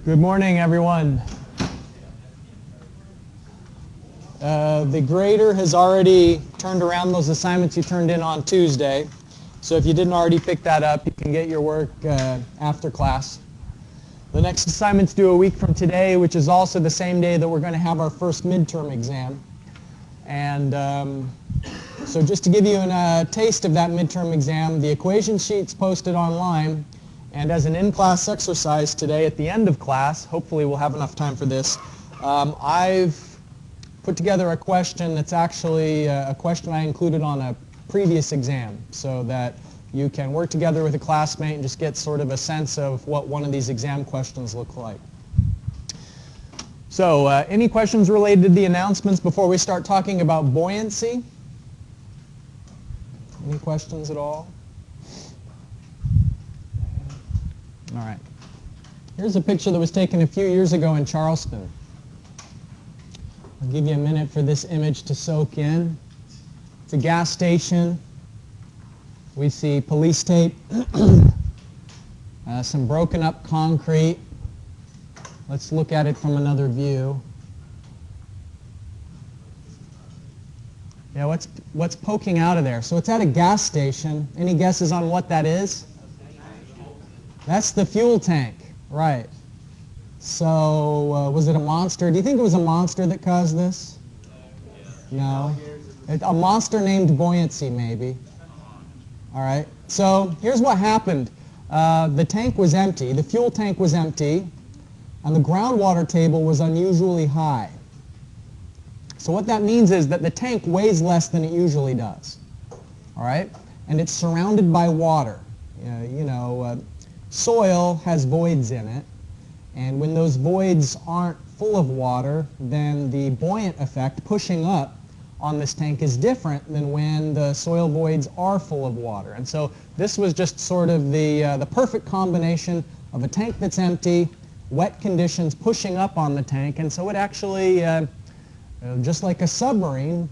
Good morning, everyone. The grader has already turned around those assignments you turned in on Tuesday. So if you didn't already pick that up, you can get your work after class. The next assignment's due a week from today, which is also the same day that we're going to have our first midterm exam. And so just to give you a taste of that midterm exam, the equation sheet's posted online. And as an in-class exercise today at the end of class, hopefully we'll have enough time for this, I've put together a question that's actually a question I included on a previous exam so that you can work together with a classmate and just get sort of a sense of what one of these exam questions look like. So any questions related to the announcements before we start talking about buoyancy? Any questions at all? All right. Here's a picture that was taken a few years ago in Charleston. I'll give you a minute for this image to soak in. It's a gas station. We see police tape, some broken up concrete. Let's look at it from another view. Yeah, what's poking out of there? So it's at a gas station. Any guesses on what that is? That's the fuel tank, right. So was it a monster? Do you think it was a monster that caused this? No. A monster named Buoyancy, maybe. All right. So here's what happened. The tank was empty. The fuel tank was empty. And the groundwater table was unusually high. So what that means is that the tank weighs less than it usually does. All right? And it's surrounded by water. Soil has voids in it, and when those voids aren't full of water, then the buoyant effect pushing up on this tank is different than when the soil voids are full of water. And so this was just sort of the perfect combination of a tank that's empty, wet conditions pushing up on the tank, and so it actually, just like a submarine,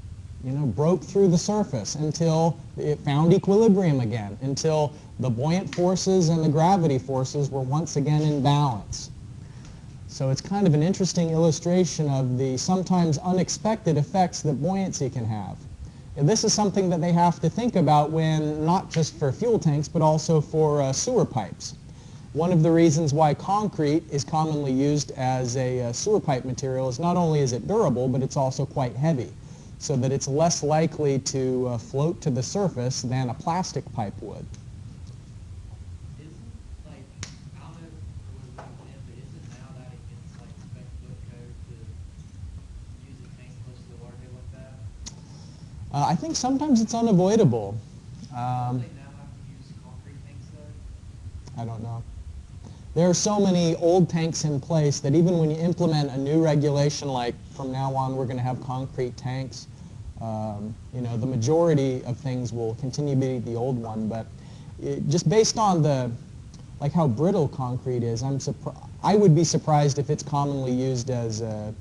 broke through the surface until it found equilibrium again, until the buoyant forces and the gravity forces were once again in balance. So it's kind of an interesting illustration of the sometimes unexpected effects that buoyancy can have. And this is something that they have to think about when, not just for fuel tanks, but also for sewer pipes. One of the reasons why concrete is commonly used as a sewer pipe material is not only is it durable, but it's also quite heavy, so that it's less likely to float to the surface than a plastic pipe would. I think sometimes it's unavoidable. I don't know. There are so many old tanks in place that even when you implement a new regulation, like from now on we're going to have concrete tanks, the majority of things will continue to be the old one. But just based on how brittle concrete is, I would be surprised if it's commonly used as a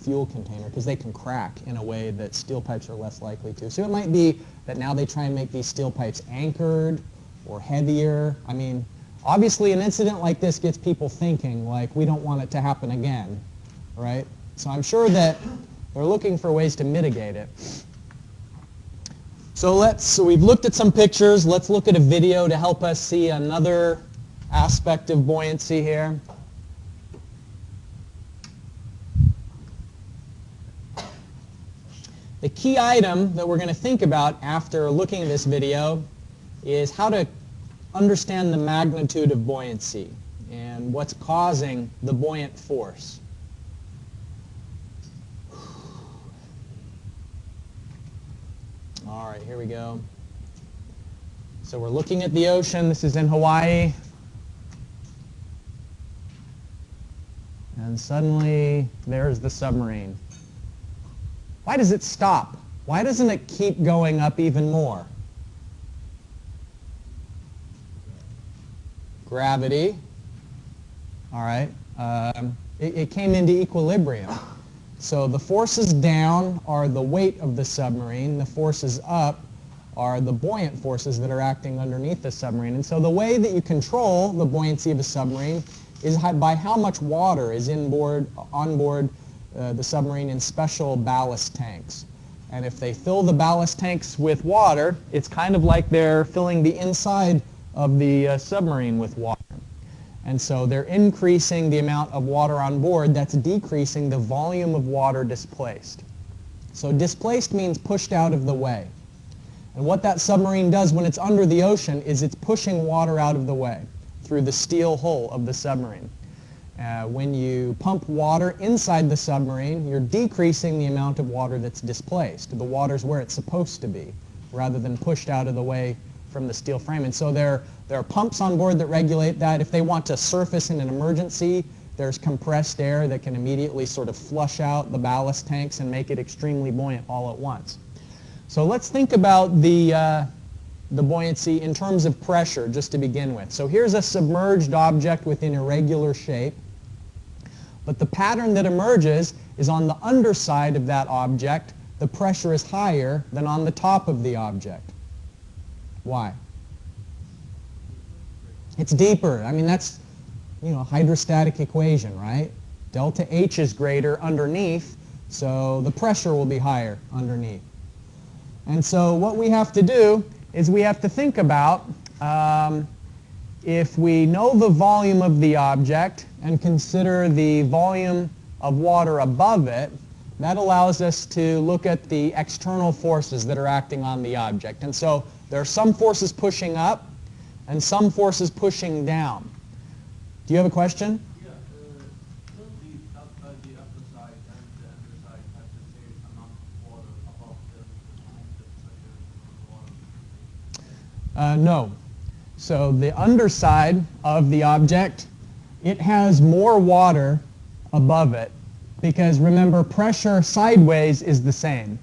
fuel container, because they can crack in a way that steel pipes are less likely to. So it might be that now they try and make these steel pipes anchored or heavier. I mean, obviously an incident like this gets people thinking, like, we don't want it to happen again, right? So I'm sure that they're looking for ways to mitigate it. So we've looked at some pictures. Let's look at a video to help us see another aspect of buoyancy here. The key item that we're going to think about after looking at this video is how to understand the magnitude of buoyancy and what's causing the buoyant force. All right, here we go. So we're looking at the ocean. This is in Hawaii. And suddenly, there's the submarine. Why does it stop? Why doesn't it keep going up even more? Gravity. All right. It came into equilibrium. So the forces down are the weight of the submarine. The forces up are the buoyant forces that are acting underneath the submarine. And so the way that you control the buoyancy of a submarine is by how much water is on board the submarine in special ballast tanks. And if they fill the ballast tanks with water, it's kind of like they're filling the inside of the submarine with water. And so they're increasing the amount of water on board. That's decreasing the volume of water displaced. So displaced means pushed out of the way. And what that submarine does when it's under the ocean is it's pushing water out of the way through the steel hull of the submarine. When you pump water inside the submarine, you're decreasing the amount of water that's displaced. The water's where it's supposed to be, rather than pushed out of the way from the steel frame. And so there are pumps on board that regulate that. If they want to surface in an emergency, there's compressed air that can immediately sort of flush out the ballast tanks and make it extremely buoyant all at once. So let's think about the buoyancy in terms of pressure, just to begin with. So here's a submerged object with an irregular shape. But the pattern that emerges is on the underside of that object, the pressure is higher than on the top of the object. Why? It's deeper. I mean, that's, hydrostatic equation, right? Delta H is greater underneath, so the pressure will be higher underneath. And so what we have to do is we have to think about if we know the volume of the object and consider the volume of water above it, that allows us to look at the external forces that are acting on the object. And so there are some forces pushing up and some forces pushing down. Do you have a question? Yeah, don't the upper side and the underside have the same amount of water above the water? No. So the underside of the object, it has more water above it because remember, pressure sideways is the same.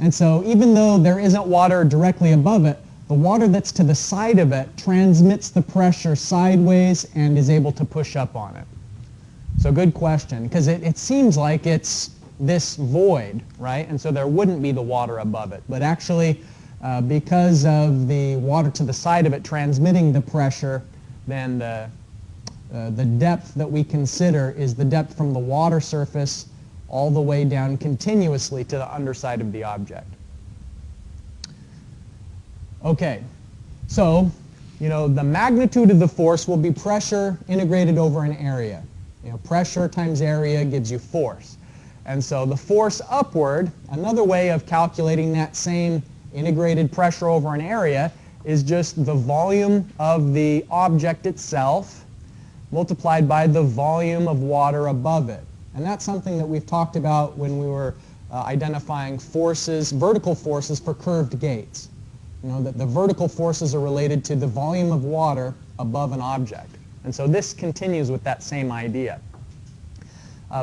And so even though there isn't water directly above it, the water that's to the side of it transmits the pressure sideways and is able to push up on it. So good question, because it seems like it's this void, right? And so there wouldn't be the water above it. But actually, because of the water to the side of it transmitting the pressure, then the depth that we consider is the depth from the water surface all the way down continuously to the underside of the object. Okay, so the magnitude of the force will be pressure integrated over an area. Pressure times area gives you force. And so the force upward, another way of calculating that same integrated pressure over an area, is just the volume of the object itself multiplied by the volume of water above it. And that's something that we've talked about when we were identifying forces, vertical forces for curved gates. That the vertical forces are related to the volume of water above an object. And so this continues with that same idea.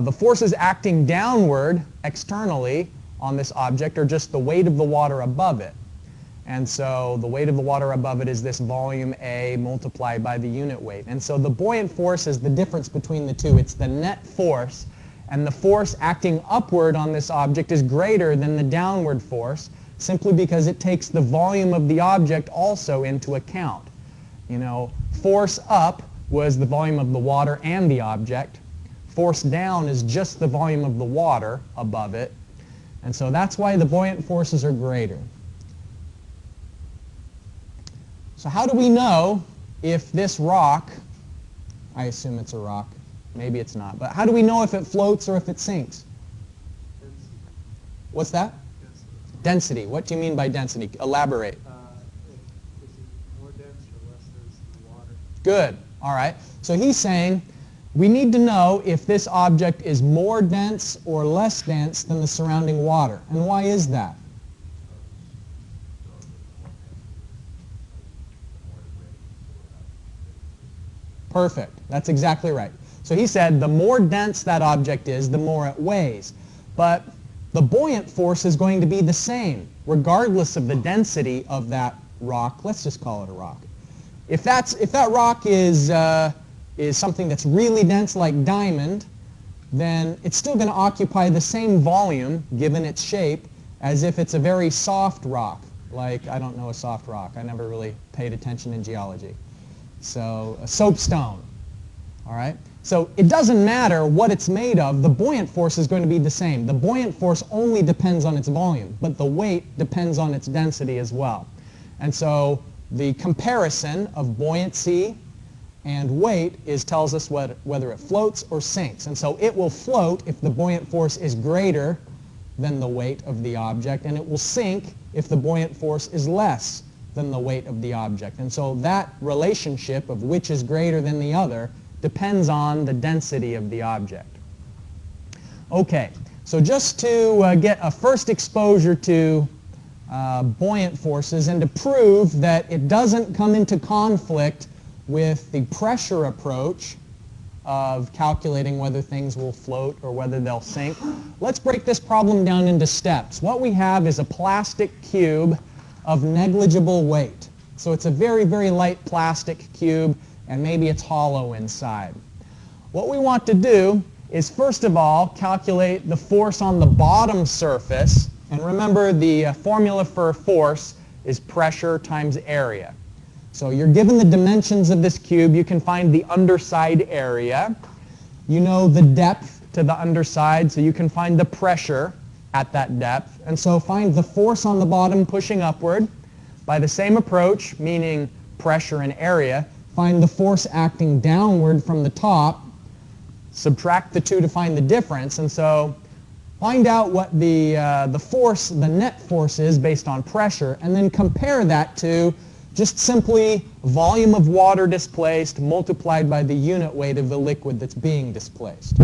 The forces acting downward externally on this object are just the weight of the water above it. And so the weight of the water above it is this volume A multiplied by the unit weight. And so the buoyant force is the difference between the two. It's the net force, and the force acting upward on this object is greater than the downward force, simply because it takes the volume of the object also into account. Force up was the volume of the water and the object. Force down is just the volume of the water above it. And so that's why the buoyant forces are greater. So how do we know if this rock, I assume it's a rock, maybe it's not, but how do we know if it floats or if it sinks? Density. What's that? Density. What do you mean by density? Elaborate. Is it more dense or less dense than water? Good. All right. So he's saying we need to know if this object is more dense or less dense than the surrounding water. And why is that? Perfect. That's exactly right. So he said the more dense that object is, the more it weighs. But the buoyant force is going to be the same, regardless of the density of that rock. Let's just call it a rock. If that rock is something that's really dense like diamond, then it's still going to occupy the same volume, given its shape, as if it's a very soft rock. Like, I don't know a soft rock. I never really paid attention in geology. So a soapstone. All right? So it doesn't matter what it's made of, the buoyant force is going to be the same. The buoyant force only depends on its volume, but the weight depends on its density as well. And so the comparison of buoyancy and weight tells us whether it floats or sinks. And so it will float if the buoyant force is greater than the weight of the object, and it will sink if the buoyant force is less than the weight of the object. And so that relationship of which is greater than the other depends on the density of the object. Okay, so just to get a first exposure to buoyant forces and to prove that it doesn't come into conflict with the pressure approach of calculating whether things will float or whether they'll sink, let's break this problem down into steps. What we have is a plastic cube of negligible weight. So it's a very, very light plastic cube, and maybe it's hollow inside. What we want to do is first of all calculate the force on the bottom surface, and remember the formula for force is pressure times area. So you're given the dimensions of this cube, you can find the underside area. You know the depth to the underside, so you can find the pressure at that depth. And so find the force on the bottom pushing upward. By the same approach, meaning pressure and area, find the force acting downward from the top, subtract the two to find the difference, and so find out what the force, the net force is based on pressure, and then compare that to just simply volume of water displaced multiplied by the unit weight of the liquid that's being displaced.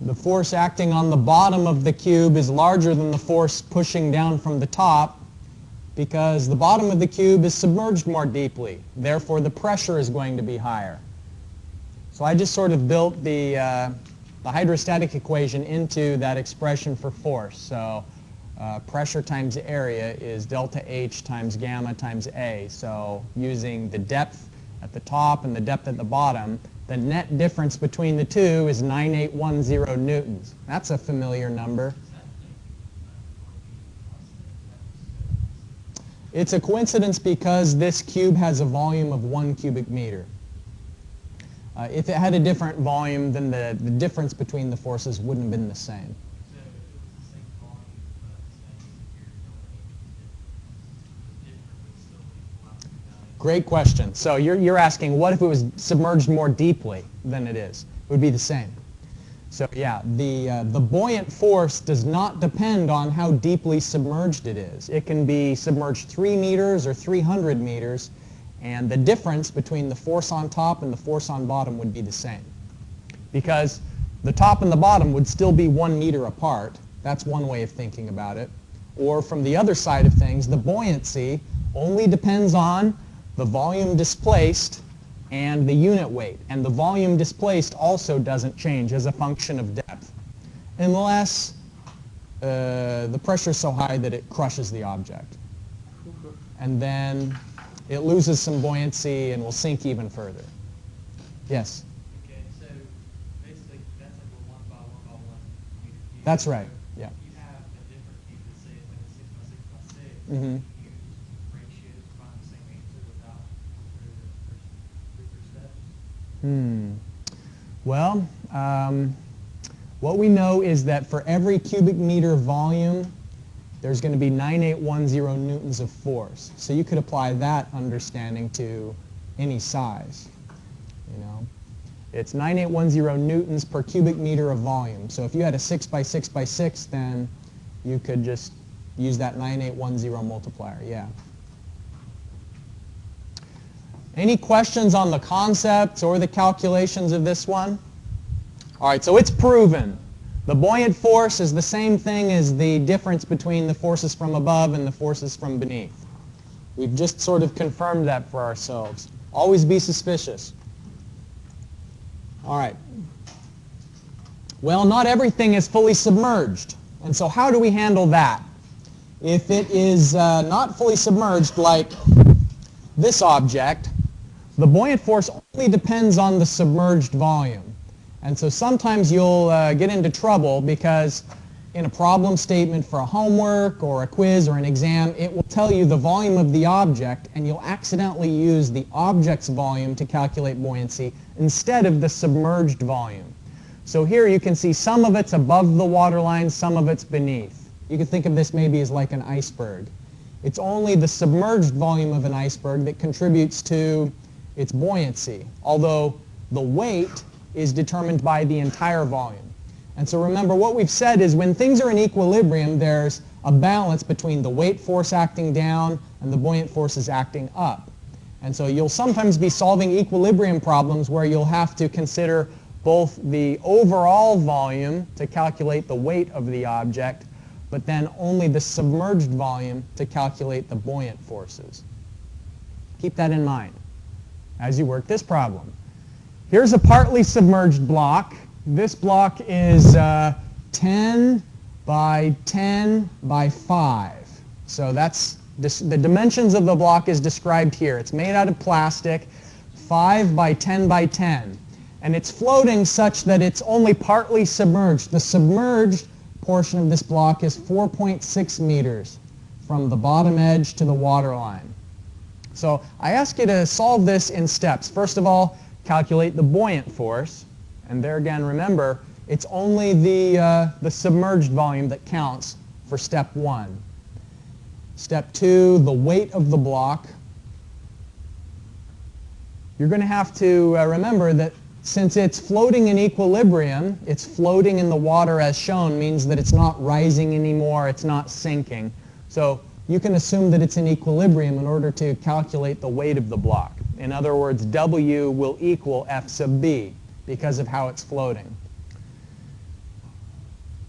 The force acting on the bottom of the cube is larger than the force pushing down from the top because the bottom of the cube is submerged more deeply. Therefore, the pressure is going to be higher. So I just sort of built the hydrostatic equation into that expression for force. So pressure times area is delta H times gamma times A. So using the depth at the top and the depth at the bottom, the net difference between the two is 9810 newtons. That's a familiar number. It's a coincidence because this cube has a volume of 1 cubic meter. If it had a different volume, then the difference between the forces wouldn't have been the same. Great question. So you're asking, what if it was submerged more deeply than it is? It would be the same. So yeah, the buoyant force does not depend on how deeply submerged it is. It can be submerged 3 meters or 300 meters, and the difference between the force on top and the force on bottom would be the same. Because the top and the bottom would still be 1 meter apart. That's one way of thinking about it. Or from the other side of things, the buoyancy only depends on the volume displaced and the unit weight. And the volume displaced also doesn't change as a function of depth, unless the pressure is so high that it crushes the object. And then it loses some buoyancy and will sink even further. Yes? Okay, so basically that's like a 1 by 1 by 1 cube. That's right, yeah. You have a different cube that say it's like a 6 by 6 by 6. Mm-hmm. You use ratios to find the same answer without further steps. Well, what we know is that for every cubic meter volume, there's going to be 9810 newtons of force. So you could apply that understanding to any size. You know, it's 9810 newtons per cubic meter of volume. So if you had a 6 by 6 by 6, then you could just use that 9810 multiplier. Yeah. Any questions on the concepts or the calculations of this one? All right, so it's proven. The buoyant force is the same thing as the difference between the forces from above and the forces from beneath. We've just sort of confirmed that for ourselves. Always be suspicious. All right. Well, not everything is fully submerged. And so how do we handle that? If it is not fully submerged, like this object, the buoyant force only depends on the submerged volume. And so sometimes you'll get into trouble because in a problem statement for a homework or a quiz or an exam, it will tell you the volume of the object, and you'll accidentally use the object's volume to calculate buoyancy instead of the submerged volume. So here you can see some of it's above the waterline, some of it's beneath. You can think of this maybe as like an iceberg. It's only the submerged volume of an iceberg that contributes to its buoyancy, although the weight is determined by the entire volume. And so remember, what we've said is when things are in equilibrium, there's a balance between the weight force acting down and the buoyant forces acting up. And so you'll sometimes be solving equilibrium problems where you'll have to consider both the overall volume to calculate the weight of the object, but then only the submerged volume to calculate the buoyant forces. Keep that in mind as you work this problem. Here's a partly submerged block. This block is 10 by 10 by 5. So that's the dimensions of the block is described here. It's made out of plastic, 5 by 10 by 10. And it's floating such that it's only partly submerged. The submerged portion of this block is 4.6 meters from the bottom edge to the waterline. So I ask you to solve this in steps. First of all, calculate the buoyant force. And there again, remember, it's only the submerged volume that counts for step 1. Step 2, the weight of the block. You're going to have to remember that since it's floating in equilibrium, it's floating in the water as shown, means that it's not rising anymore, it's not sinking. So you can assume that it's in equilibrium in order to calculate the weight of the block. In other words, W will equal F sub B because of how it's floating.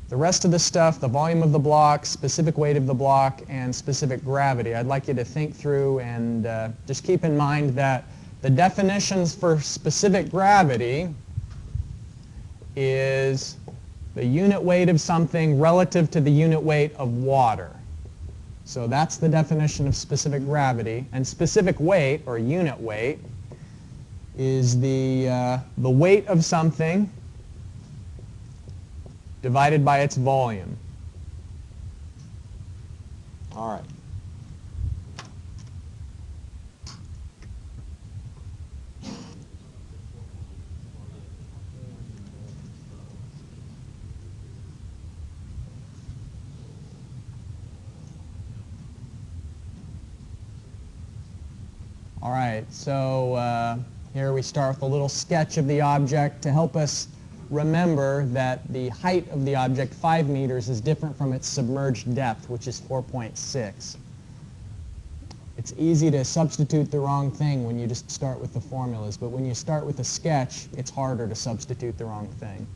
The rest of the stuff, the volume of the block, specific weight of the block, and specific gravity, I'd like you to think through and just keep in mind that the definitions for specific gravity is the unit weight of something relative to the unit weight of water. So that's the definition of specific gravity. And specific weight, or unit weight, is the weight of something divided by its volume. All right. All right, so here we start with a little sketch of the object to help us remember that the height of the object, 5 meters, is different from its submerged depth, which is 4.6. It's easy to substitute the wrong thing when you just start with the formulas, but when you start with a sketch, it's harder to substitute the wrong thing.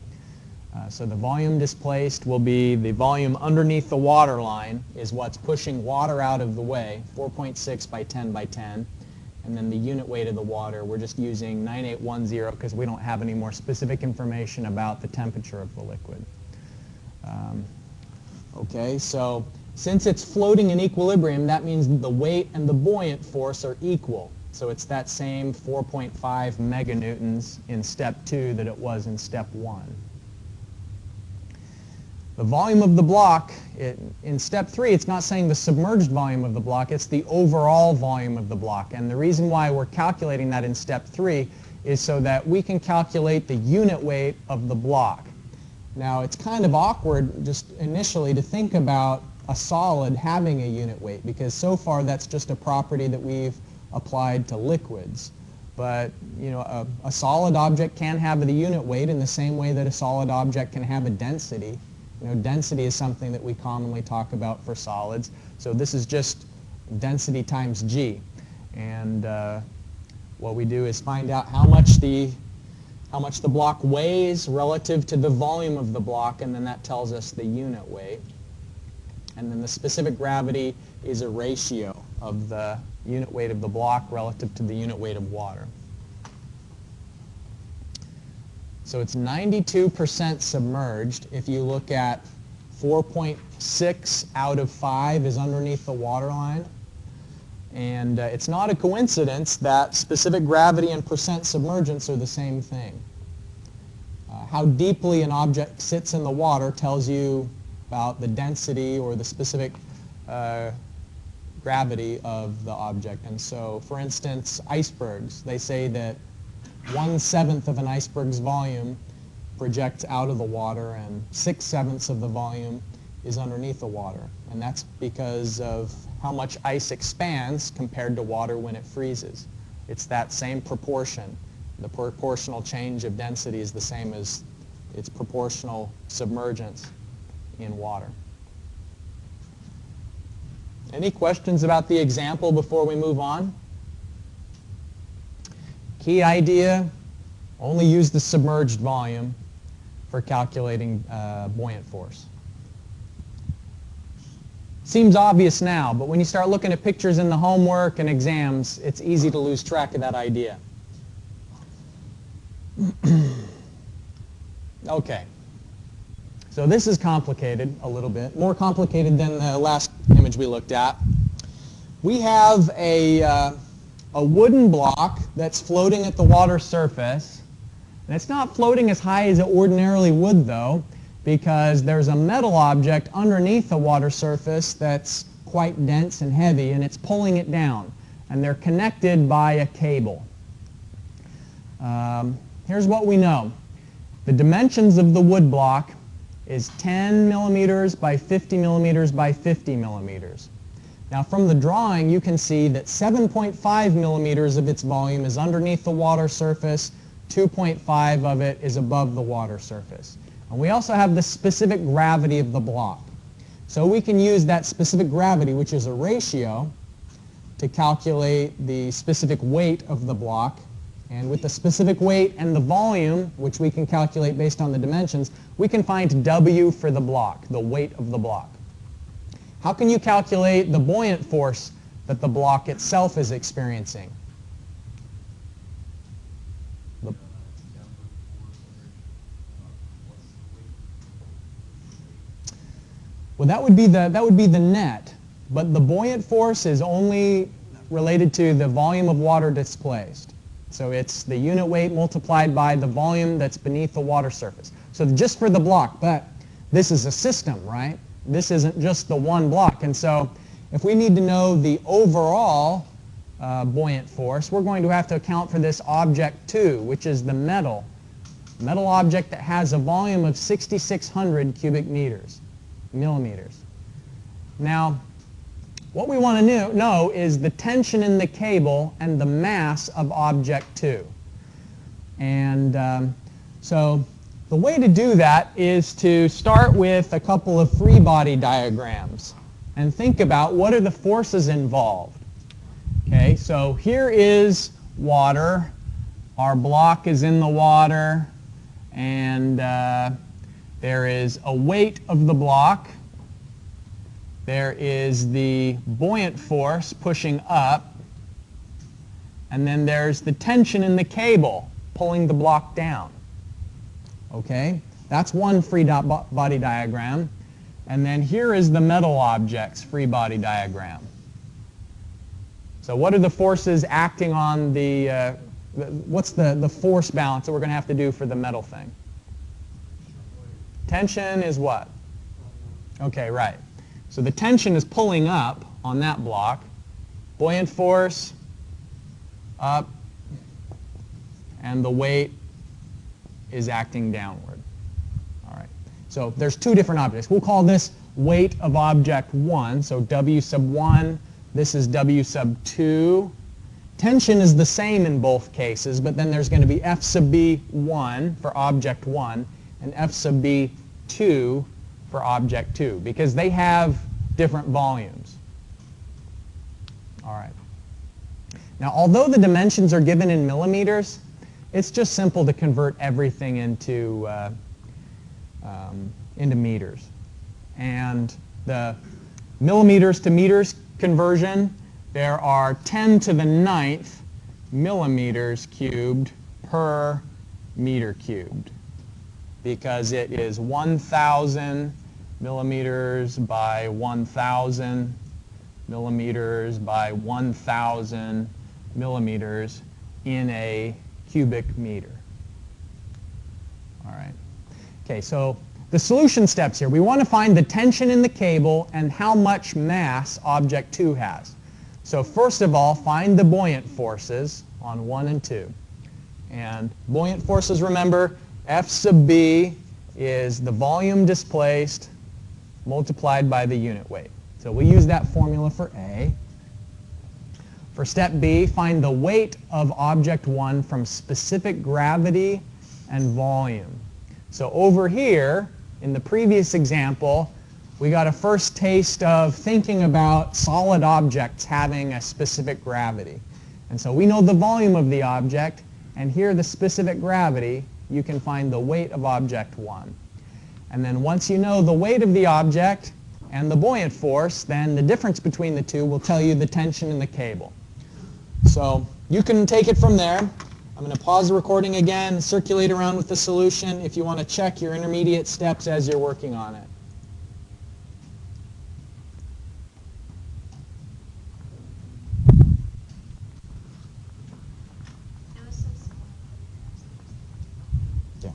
So the volume displaced will be the volume underneath the water line is what's pushing water out of the way, 4.6 by 10 by 10. And then the unit weight of the water, we're just using 9810 because we don't have any more specific information about the temperature of the liquid. Okay, so since it's floating in equilibrium, that means the weight and the buoyant force are equal. So it's that same 4.5 meganewtons in step 2 that it was in step 1. The volume of the block, in step 3, it's not saying the submerged volume of the block, it's the overall volume of the block. And the reason why we're calculating that in step 3 is so that we can calculate the unit weight of the block. Now, it's kind of awkward just initially to think about a solid having a unit weight, because so far that's just a property that we've applied to liquids. But you know, a solid object can have the unit weight in the same way that a solid object can have a density. You know, density is something that we commonly talk about for solids. So this is just density times G. And what we do is find out how much the block weighs relative to the volume of the block, and then that tells us the unit weight. And then the specific gravity is a ratio of the unit weight of the block relative to the unit weight of water. So it's 92% submerged. If you look at 4.6 out of 5 is underneath the waterline. And it's not a coincidence that specific gravity and percent submergence are the same thing. How deeply an object sits in the water tells you about the density or the specific gravity of the object. And so, for instance, icebergs, they say that 1/7 of an iceberg's volume projects out of the water and 6/7 of the volume is underneath the water. And that's because of how much ice expands compared to water when it freezes. It's that same proportion. The proportional change of density is the same as its proportional submergence in water. Any questions about the example before we move on? Key idea, only use the submerged volume for calculating buoyant force. Seems obvious now, but when you start looking at pictures in the homework and exams, it's easy to lose track of that idea. Okay, so this is complicated a little bit, more complicated than the last image we looked at. We have a wooden block that's floating at the water surface, and it's not floating as high as it ordinarily would though, because there's a metal object underneath the water surface that's quite dense and heavy, and it's pulling it down, and they're connected by a cable. Here's what we know. The dimensions of the wood block is 10 millimeters by 50 millimeters by 50 millimeters. Now from the drawing you can see that 7.5 millimeters of its volume is underneath the water surface, 2.5 of it is above the water surface. And we also have the specific gravity of the block. So we can use that specific gravity, which is a ratio, to calculate the specific weight of the block. And with the specific weight and the volume, which we can calculate based on the dimensions, we can find W for the block, the weight of the block. How can you calculate the buoyant force that the block itself is experiencing? Well, that would be the net, but the buoyant force is only related to the volume of water displaced. So it's the unit weight multiplied by the volume that's beneath the water surface. So just for the block, but this is a system, right? This isn't just the one block. And so if we need to know the overall buoyant force, we're going to have to account for this object 2, which is the metal object that has a volume of 6,600 cubic millimeters. Now, what we want to know is the tension in the cable and the mass of object 2. And so the way to do that is to start with a couple of free body diagrams and think about what are the forces involved. Okay, so here is water. Our block is in the water, and there is a weight of the block. There is the buoyant force pushing up, and then there's the tension in the cable pulling the block down. Okay, that's one free body diagram. And then here is the metal object's free body diagram. So what are the forces acting on what's the force balance that we're going to have to do for the metal thing? Tension is what? Okay, right. So the tension is pulling up on that block. Buoyant force, up, and the weight is acting downward. All right. So there's two different objects. We'll call this weight of object 1, so W sub 1. This is W sub 2. Tension is the same in both cases, but then there's going to be F sub B 1 for object 1 and F sub B 2 for object 2, because they have different volumes. All right. Now, although the dimensions are given in millimeters, it's just simple to convert everything into meters. And the millimeters to meters conversion there are 10 to the 9th millimeters cubed per meter cubed, because it is 1,000 millimeters by 1,000 millimeters by 1,000 millimeters in a cubic meter. All right. Okay, so the solution steps here. We want to find the tension in the cable and how much mass object 2 has. So first of all, find the buoyant forces on 1 and 2. And buoyant forces, remember, F sub B is the volume displaced multiplied by the unit weight. So we use that formula for A. For step B, find the weight of object 1 from specific gravity and volume. So over here, in the previous example, we got a first taste of thinking about solid objects having a specific gravity. And so we know the volume of the object, and here the specific gravity, you can find the weight of object 1. And then once you know the weight of the object and the buoyant force, then the difference between the two will tell you the tension in the cable. So you can take it from there. I'm going to pause the recording again, circulate around with the solution if you want to check your intermediate steps as you're working on it. Yeah.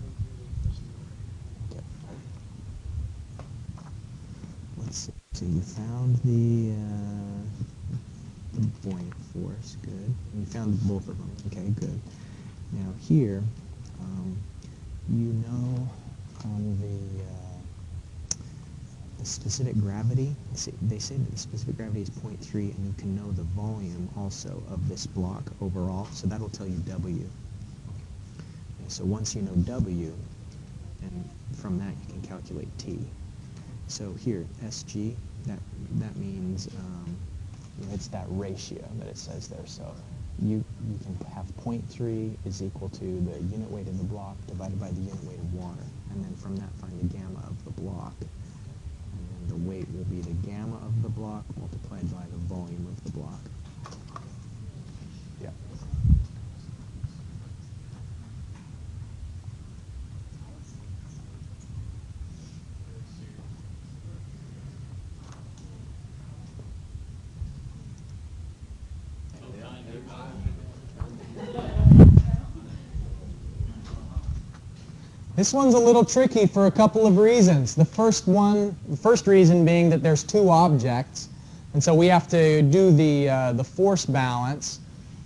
Okay. Let's see. So you found the buoyant force, good. You found both of them, okay, good. Now here, you know the specific gravity. They say that the specific gravity is 0.3, and you can know the volume also of this block overall, so that'll tell you W. Okay, so once you know W, and from that you can calculate T. So here, SG, that means it's that ratio that it says there. So you can have 0.3 is equal to the unit weight of the block divided by the unit weight of water. And then from that find the gamma of the block. And then the weight will be the gamma of the block multiplied by the volume of the block. Yeah. This one's a little tricky for a couple of reasons. The first reason being that there's 2 objects, and so we have to do the force balance.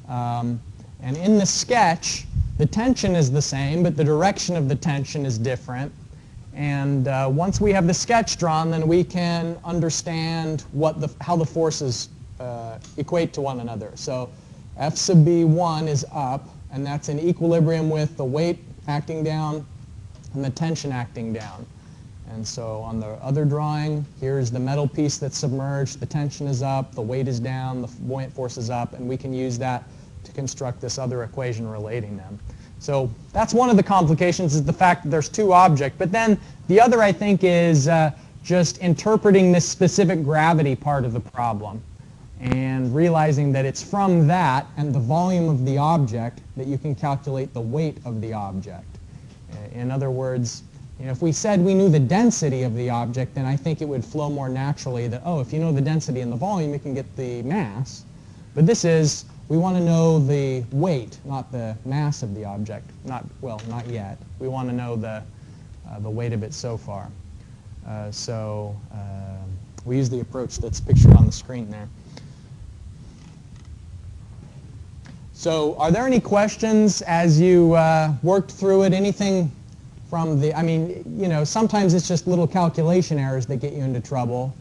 And in the sketch, the tension is the same, but the direction of the tension is different. And once we have the sketch drawn, then we can understand how the forces equate to one another. So F sub B1 is up, and that's in equilibrium with the weight acting down and the tension acting down. And so on the other drawing, here's the metal piece that's submerged, the tension is up, the weight is down, the buoyant force is up, and we can use that to construct this other equation relating them. So that's one of the complications, is the fact that there's 2 objects. But then the other, I think, is just interpreting this specific gravity part of the problem and realizing that it's from that and the volume of the object that you can calculate the weight of the object. In other words, if we said we knew the density of the object, then I think it would flow more naturally that, oh, if you know the density and the volume, you can get the mass. But this is, we want to know the weight, not the mass of the object. Not yet. We want to know the weight of it so far. So we use the approach that's pictured on the screen there. So are there any questions as you worked through it? Anything from sometimes it's just little calculation errors that get you into trouble.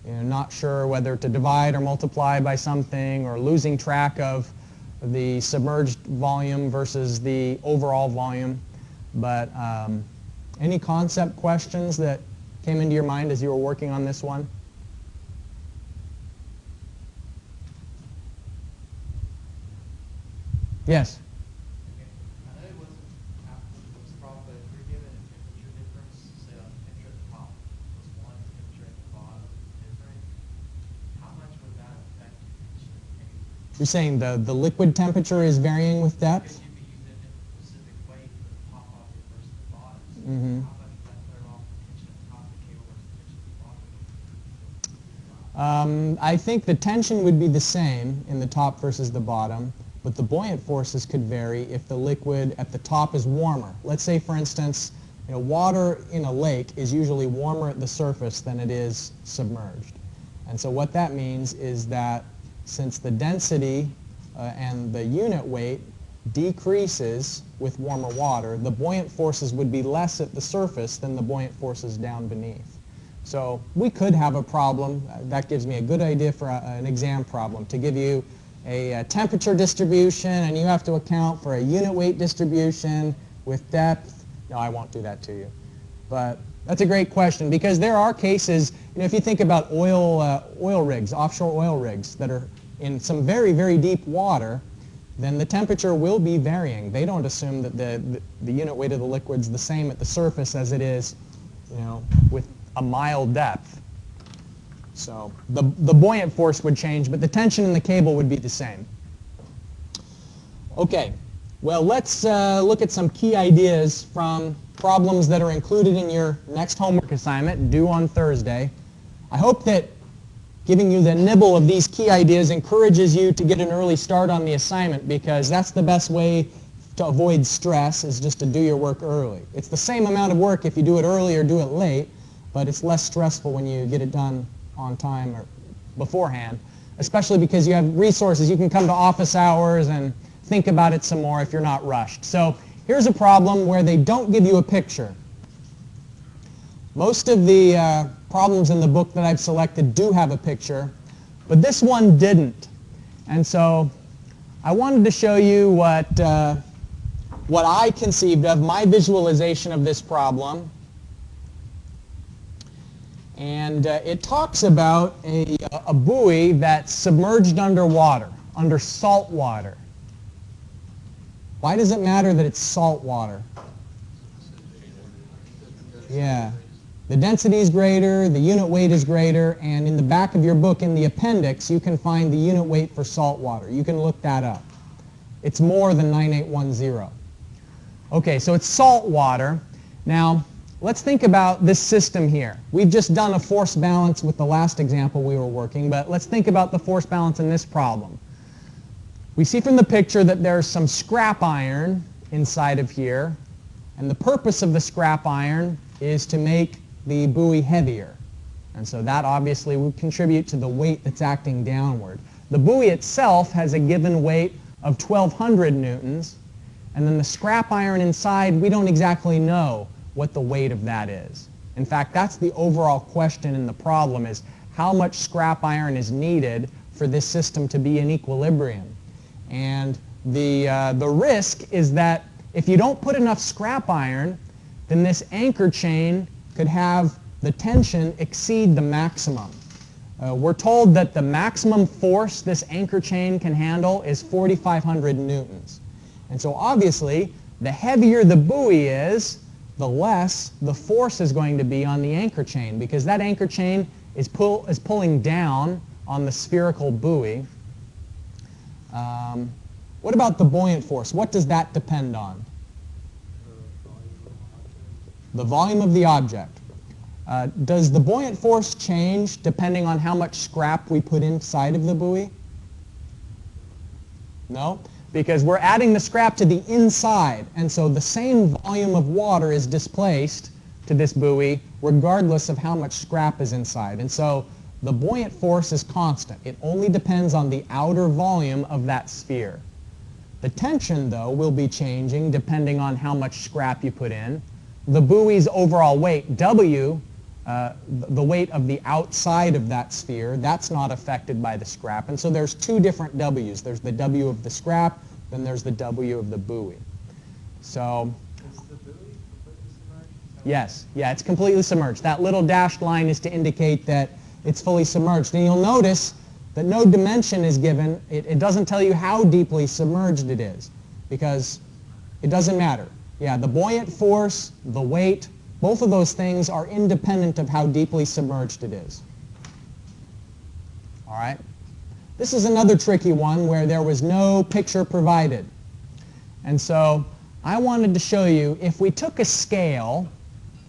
Not sure whether to divide or multiply by something, or losing track of the submerged volume versus the overall volume. But any concept questions that came into your mind as you were working on this one? Yes? I know it was probably if you're given a temperature difference, say like the temperature at the top was 1, temperature at the bottom was different, how much would that affect the tension in the cable? You're saying the liquid temperature is varying with depth? Because you'd be using a different specific weight for the top object versus the bottom. So Mm-hmm. how about if that clear off the tension at the top of the cable versus the tension at the bottom? I think the tension would be the same in the top versus the bottom, but the buoyant forces could vary if the liquid at the top is warmer. Let's say, for instance, water in a lake is usually warmer at the surface than it is submerged. And so what that means is that since the density and the unit weight decreases with warmer water, the buoyant forces would be less at the surface than the buoyant forces down beneath. So we could have a problem. That gives me a good idea for an exam problem, to give you a temperature distribution, and you have to account for a unit weight distribution with depth. No, I won't do that to you. But that's a great question, because there are cases, if you think about oil rigs, offshore oil rigs that are in some very, very deep water, then the temperature will be varying. They don't assume that the unit weight of the liquid's the same at the surface as it is, with a mile depth. So the buoyant force would change, but the tension in the cable would be the same. Okay, well, let's look at some key ideas from problems that are included in your next homework assignment due on Thursday. I hope that giving you the nibble of these key ideas encourages you to get an early start on the assignment, because that's the best way to avoid stress, is just to do your work early. It's the same amount of work if you do it early or do it late, but it's less stressful when you get it done on time or beforehand, especially because you have resources. You can come to office hours and think about it some more if you're not rushed. So here's a problem where they don't give you a picture. Most of the problems in the book that I've selected do have a picture, but this one didn't. And so I wanted to show you what I conceived of, my visualization of this problem. And it talks about a buoy that's submerged underwater, under salt water. Why does it matter that it's salt water? Yeah. The density is greater, the unit weight is greater, and in the back of your book, in the appendix, you can find the unit weight for salt water. You can look that up. It's more than 9810. Okay, so it's salt water. Now, let's think about this system here. We've just done a force balance with the last example we were working, but let's think about the force balance in this problem. We see from the picture that there's some scrap iron inside of here, and the purpose of the scrap iron is to make the buoy heavier. And so that obviously would contribute to the weight that's acting downward. The buoy itself has a given weight of 1,200 newtons, and then the scrap iron inside, we don't exactly know what the weight of that is. In fact, that's the overall question in the problem, is how much scrap iron is needed for this system to be in equilibrium. And the risk is that if you don't put enough scrap iron, then this anchor chain could have the tension exceed the maximum. We're told that the maximum force this anchor chain can handle is 4,500 newtons. And so obviously, the heavier the buoy is, the less the force is going to be on the anchor chain, because that anchor chain is pulling down on the spherical buoy. What about the buoyant force? What does that depend on? The volume of the object. Does the buoyant force change depending on how much scrap we put inside of the buoy? No, because we're adding the scrap to the inside, and so the same volume of water is displaced to this buoy regardless of how much scrap is inside. And so the buoyant force is constant. It only depends on the outer volume of that sphere. The tension, though, will be changing depending on how much scrap you put in. The buoy's overall weight, W, the weight of the outside of that sphere, that's not affected by the scrap. And so there's two different W's. There's the W of the scrap, then there's the W of the buoy. So, Is the buoy completely submerged? yes, yeah, it's completely submerged. That little dashed line is to indicate that it's fully submerged. And you'll notice that no dimension is given. It doesn't tell you how deeply submerged it is, because it doesn't matter. Yeah, the buoyant force, the weight, both of those things are independent of how deeply submerged it is. All right? This is another tricky one where there was no picture provided. And so I wanted to show you, if we took a scale,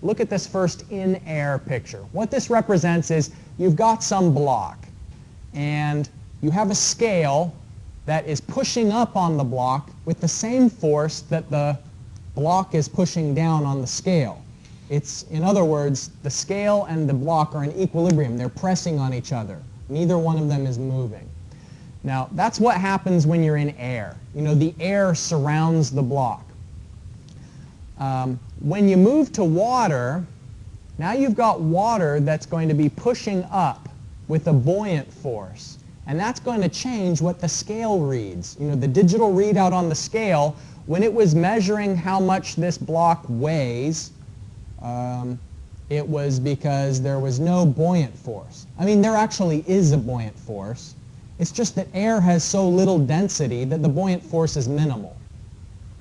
look at this first in-air picture. What this represents is you've got some block, and you have a scale that is pushing up on the block with the same force that the block is pushing down on the scale. It's, in other words, the scale and the block are in equilibrium. They're pressing on each other. Neither one of them is moving. Now, that's what happens when you're in air. You know, the air surrounds the block. When you move to water, now you've got water that's going to be pushing up with a buoyant force. And that's going to change what the scale reads. You know, the digital readout on the scale, when it was measuring how much this block weighs, it was because there was no buoyant force. I mean, there actually is a buoyant force. It's just that air has so little density that the buoyant force is minimal.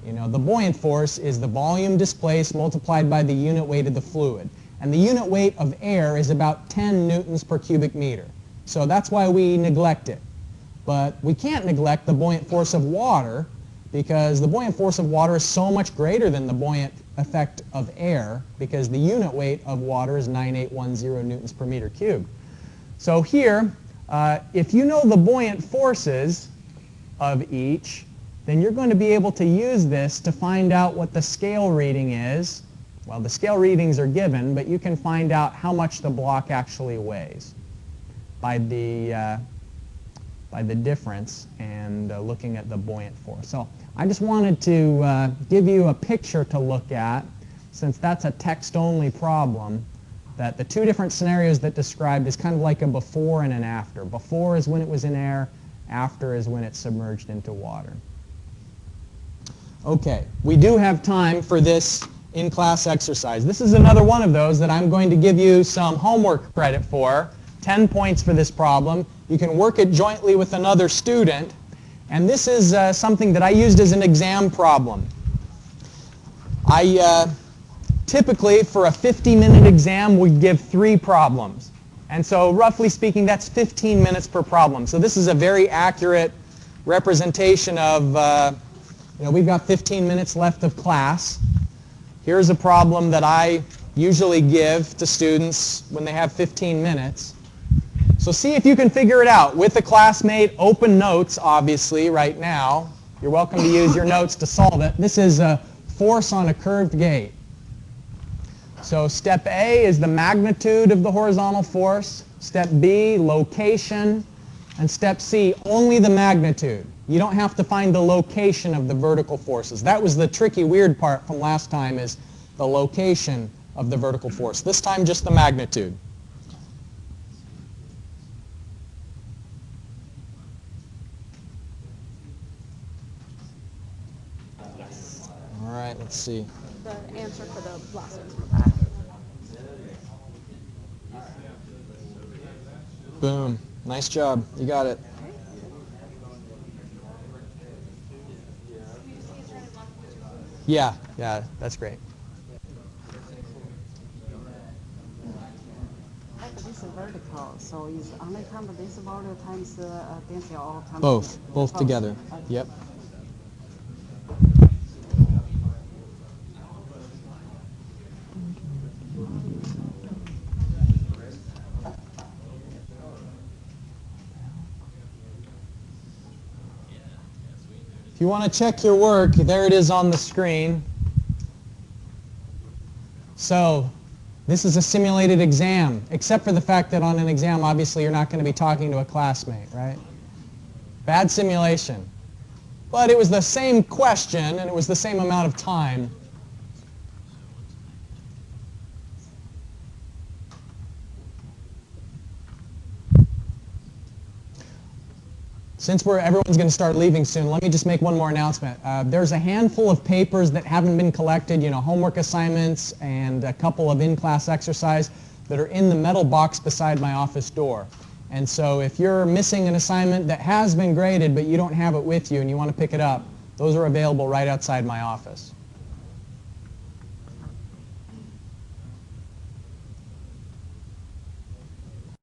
You know, the buoyant force is the volume displaced multiplied by the unit weight of the fluid. And the unit weight of air is about 10 newtons per cubic meter. So that's why we neglect it. But we can't neglect the buoyant force of water, because the buoyant force of water is so much greater than the buoyant effect of air, because the unit weight of water is 9810 newtons per meter cubed. So here, if you know the buoyant forces of each, then you're going to be able to use this to find out what the scale reading is. Well, the scale readings are given, but you can find out how much the block actually weighs by the difference and looking at the buoyant force. So I just wanted to give you a picture to look at, since that's a text-only problem, that the two different scenarios that described is kind of like a before and an after. Before is when it was in air, after is when it's submerged into water. Okay, we do have time for this in-class exercise. This is another one of those that I'm going to give you some homework credit for. 10 points for this problem. You can work it jointly with another student. And this is something that I used as an exam problem. I typically, for a 50-minute exam, would give 3 problems. And so roughly speaking, that's 15 minutes per problem. So this is a very accurate representation of, we've got 15 minutes left of class. Here's a problem that I usually give to students when they have 15 minutes. So see if you can figure it out. With a classmate, open notes, obviously, right now. You're welcome to use your notes to solve it. This is a force on a curved gate. So step A is the magnitude of the horizontal force. Step B, location. And step C, only the magnitude. You don't have to find the location of the vertical forces. That was the tricky, weird part from last time, is the location of the vertical force. This time, just the magnitude. All right, let's see. The answer for the blossoms for that. Boom. Nice job. You got it. Yeah, that's great. Like this is vertical, so is only count this volume times density or times Both together. Okay. Yep. If you want to check your work, there it is on the screen. So this is a simulated exam, except for the fact that on an exam, obviously, you're not going to be talking to a classmate, right? Bad simulation. But it was the same question, and it was the same amount of time. Since everyone's going to start leaving soon, let me just make one more announcement. There's a handful of papers that haven't been collected, homework assignments and a couple of in-class exercise that are in the metal box beside my office door. And so if you're missing an assignment that has been graded but you don't have it with you and you want to pick it up, those are available right outside my office.